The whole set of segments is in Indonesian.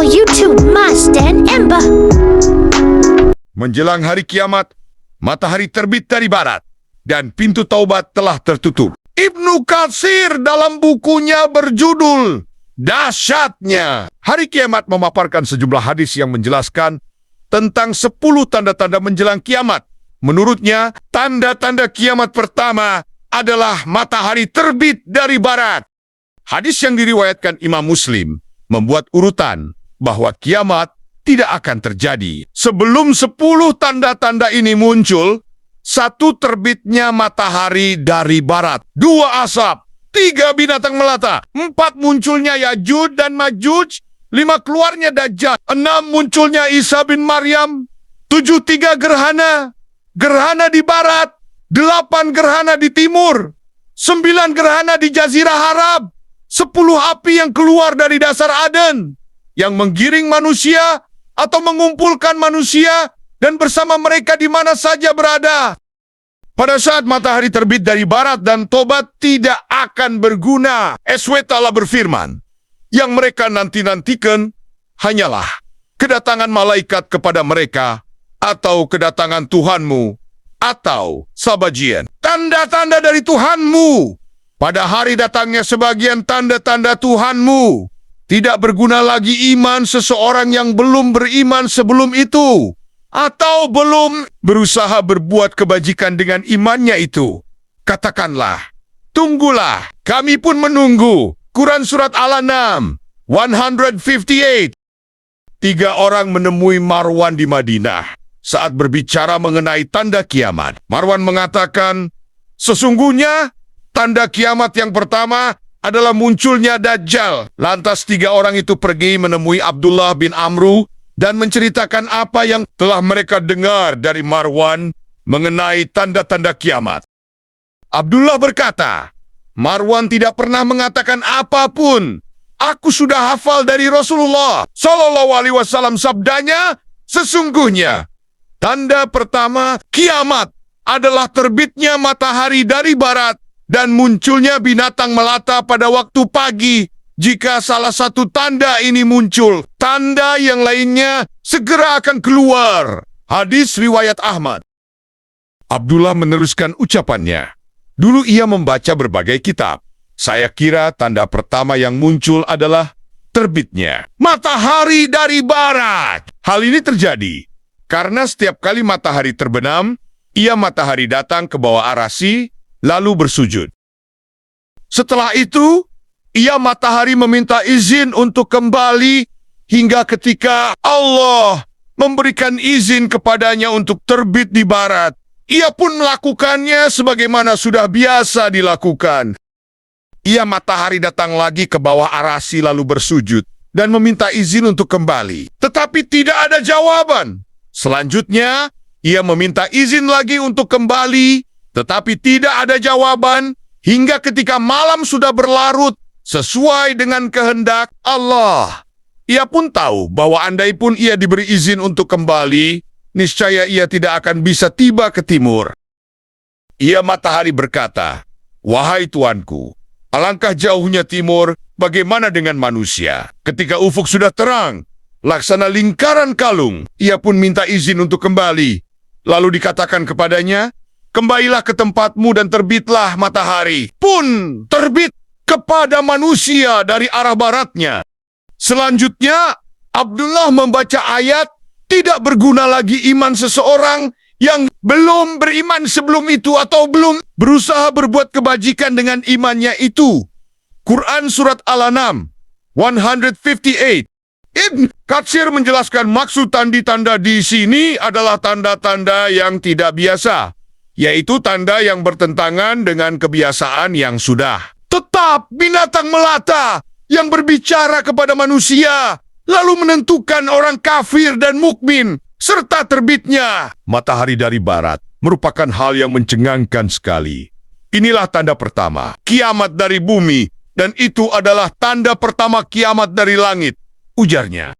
channel YouTube Mas dan Ember. Menjelang hari kiamat, matahari terbit dari barat dan pintu taubat telah tertutup. Ibnu Katsir dalam bukunya berjudul Dahsyatnya Hari Kiamat memaparkan sejumlah hadis yang menjelaskan tentang 10 tanda-tanda menjelang kiamat. Menurutnya, tanda-tanda kiamat pertama adalah matahari terbit dari barat. Hadis yang diriwayatkan Imam Muslim membuat urutan bahwa kiamat tidak akan terjadi sebelum 10 tanda-tanda ini muncul. 1. Terbitnya matahari dari barat. 2. Asap. 3. Binatang melata. 4. Munculnya Yajuj dan Majuj. 5. Keluarnya Dajjal. 6. Munculnya Isa bin Maryam. 7. 3. Gerhana. Gerhana di barat. 8. Gerhana di timur. 9. Gerhana di Jazirah Arab. 10. Api yang keluar dari dasar Aden yang menggiring manusia atau mengumpulkan manusia dan bersama mereka di mana saja berada. Pada saat matahari terbit dari barat dan tobat tidak akan berguna. SWT telah berfirman, yang mereka nanti-nantikan hanyalah kedatangan malaikat kepada mereka atau kedatangan Tuhanmu atau sabajian. Tanda-tanda dari Tuhanmu. Pada hari datangnya sebagian tanda-tanda Tuhanmu. Tidak berguna lagi iman seseorang yang belum beriman sebelum itu, atau belum berusaha berbuat kebajikan dengan imannya itu. Katakanlah, tunggulah, kami pun menunggu. Quran Surat Al-An'am 158. 3 orang menemui Marwan di Madinah saat berbicara mengenai tanda kiamat. Marwan mengatakan, sesungguhnya tanda kiamat yang pertama adalah munculnya Dajjal. Lantas 3 orang itu pergi menemui Abdullah bin Amru dan menceritakan apa yang telah mereka dengar dari Marwan mengenai tanda-tanda kiamat. Abdullah berkata, Marwan tidak pernah mengatakan apapun. Aku sudah hafal dari Rasulullah Shallallahu Alaihi Wasallam sabdanya, sesungguhnya tanda pertama kiamat adalah terbitnya matahari dari barat dan munculnya binatang melata pada waktu pagi. Jika salah satu tanda ini muncul, tanda yang lainnya segera akan keluar. Hadis riwayat Ahmad. Abdullah meneruskan ucapannya. Dulu ia membaca berbagai kitab. Saya kira tanda pertama yang muncul adalah terbitnya matahari dari barat. Hal ini terjadi karena setiap kali matahari terbenam, matahari datang ke bawah arasy, lalu bersujud. Setelah itu, matahari meminta izin untuk kembali hingga ketika Allah memberikan izin kepadanya untuk terbit di barat. Ia pun melakukannya sebagaimana sudah biasa dilakukan. Matahari datang lagi ke bawah arasy lalu bersujud dan meminta izin untuk kembali. Tetapi tidak ada jawaban. Selanjutnya, ia meminta izin lagi untuk kembali, tetapi tidak ada jawaban hingga ketika malam sudah berlarut sesuai dengan kehendak Allah. Ia pun tahu bahwa andai pun ia diberi izin untuk kembali, niscaya ia tidak akan bisa tiba ke timur. Matahari berkata, wahai Tuanku, alangkah jauhnya timur, bagaimana dengan manusia? Ketika ufuk sudah terang, laksana lingkaran kalung, ia pun minta izin untuk kembali. Lalu dikatakan kepadanya, kembalilah ke tempatmu dan terbitlah matahari. Pun terbit kepada manusia dari arah baratnya. Selanjutnya, Abdullah membaca ayat, tidak berguna lagi iman seseorang yang belum beriman sebelum itu atau belum berusaha berbuat kebajikan dengan imannya itu. Quran Surat Al-An'am 158. Ibn Katsir menjelaskan maksud tanda-tanda di sini adalah tanda-tanda yang tidak biasa, yaitu tanda yang bertentangan dengan kebiasaan yang sudah. Tetap binatang melata yang berbicara kepada manusia, lalu menentukan orang kafir dan mukmin, serta terbitnya matahari dari barat, merupakan hal yang mencengangkan sekali. Inilah tanda pertama, kiamat dari bumi, dan itu adalah tanda pertama kiamat dari langit, ujarnya.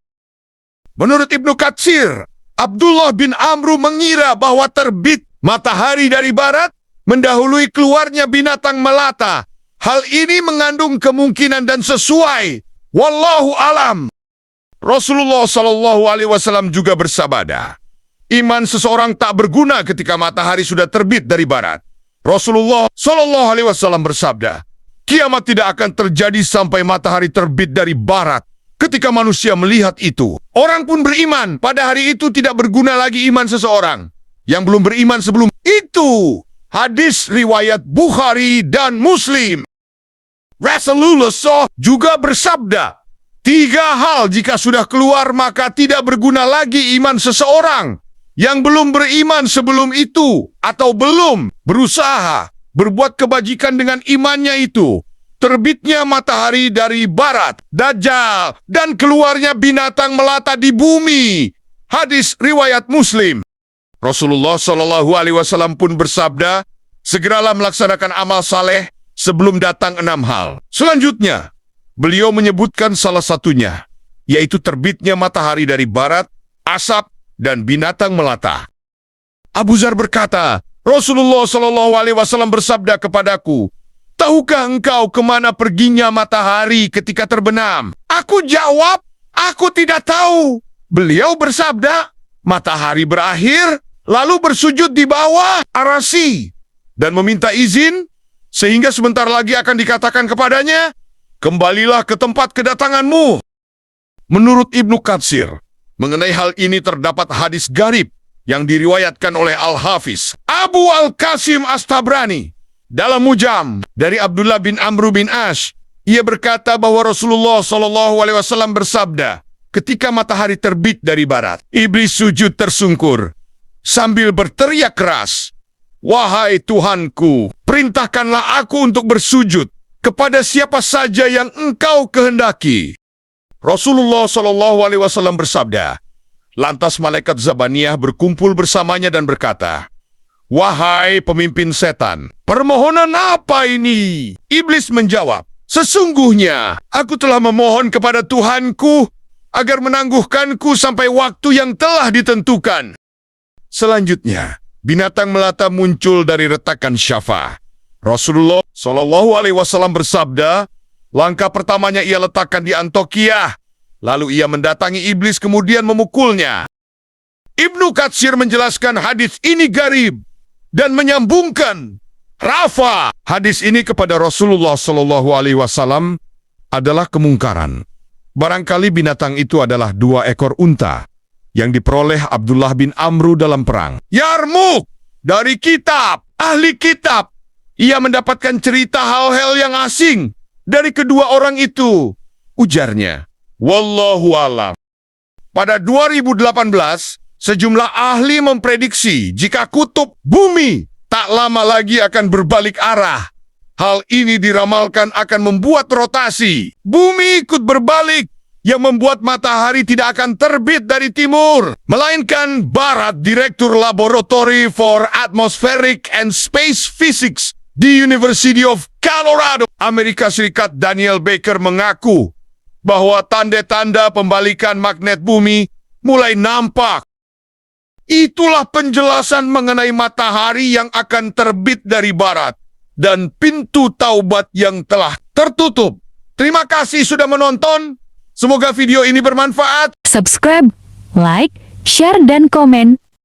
Menurut Ibnu Katsir, Abdullah bin Amru mengira bahwa terbit matahari dari barat mendahului keluarnya binatang melata. Hal ini mengandung kemungkinan dan sesuai. Wallahu alam. Rasulullah Shallallahu Alaihi Wasallam juga bersabda, iman seseorang tak berguna ketika matahari sudah terbit dari barat. Rasulullah Shallallahu Alaihi Wasallam bersabda, kiamat tidak akan terjadi sampai matahari terbit dari barat. Ketika manusia melihat itu, orang pun beriman. Pada hari itu tidak berguna lagi iman seseorang yang belum beriman sebelum itu. Hadis riwayat Bukhari dan Muslim. Rasulullah SAW juga bersabda, 3 hal jika sudah keluar maka tidak berguna lagi iman seseorang yang belum beriman sebelum itu atau belum berusaha berbuat kebajikan dengan imannya itu. Terbitnya matahari dari barat, Dajjal, dan keluarnya binatang melata di bumi. Hadis riwayat Muslim. Rasulullah Shallallahu Alaihi Wasallam pun bersabda, segeralah melaksanakan amal saleh sebelum datang 6 hal. Selanjutnya, beliau menyebutkan salah satunya, yaitu terbitnya matahari dari barat, asap, dan binatang melata. Abu Dzar berkata, Rasulullah Shallallahu Alaihi Wasallam bersabda kepadaku, tahukah engkau kemana perginya matahari ketika terbenam? Aku jawab, aku tidak tahu. Beliau bersabda, matahari berakhir, lalu bersujud di bawah arasy dan meminta izin, sehingga sebentar lagi akan dikatakan kepadanya, kembalilah ke tempat kedatanganmu. Menurut Ibnu Katsir, mengenai hal ini terdapat hadis garib yang diriwayatkan oleh Al-Hafiz Abu Al-Qasim As-Tabrani. Dalam Mujam dari Abdullah bin Amr bin As, ia berkata bahwa Rasulullah Shallallahu Alaihi Wasallam bersabda, ketika matahari terbit dari barat, iblis sujud tersungkur sambil berteriak keras, wahai Tuhanku, perintahkanlah aku untuk bersujud kepada siapa saja yang engkau kehendaki. Rasulullah Shallallahu Alaihi Wasallam bersabda, lantas malaikat Zabaniyah berkumpul bersamanya dan berkata, wahai pemimpin setan, permohonan apa ini? Iblis menjawab, sesungguhnya aku telah memohon kepada Tuhanku agar menangguhkanku sampai waktu yang telah ditentukan. Selanjutnya, binatang melata muncul dari retakan Syafa. Rasulullah Shallallahu Alaihi Wasallam bersabda, langkah pertamanya ia letakkan di Antokiyah, lalu ia mendatangi iblis kemudian memukulnya. Ibnu Katsir menjelaskan hadis ini garib dan menyambungkan Rafa hadis ini kepada Rasulullah Shallallahu Alaihi Wasallam adalah kemungkaran. Barangkali binatang itu adalah 2 ekor unta yang diperoleh Abdullah bin Amru dalam perang Yarmuk dari kitab ahli kitab. Ia mendapatkan cerita hal-hal yang asing dari kedua orang itu. Ujarnya, wallahu alam. Pada 2018, sejumlah ahli memprediksi jika kutub bumi tak lama lagi akan berbalik arah. Hal ini diramalkan akan membuat rotasi bumi ikut berbalik, yang membuat matahari tidak akan terbit dari timur, melainkan barat. Direktur Laboratory for Atmospheric and Space Physics di University of Colorado, Amerika Serikat, Daniel Baker mengaku bahwa tanda-tanda pembalikan magnet bumi mulai nampak. Itulah penjelasan mengenai matahari yang akan terbit dari barat dan pintu taubat yang telah tertutup. Terima kasih sudah menonton. Semoga video ini bermanfaat. Subscribe, like, share, dan komen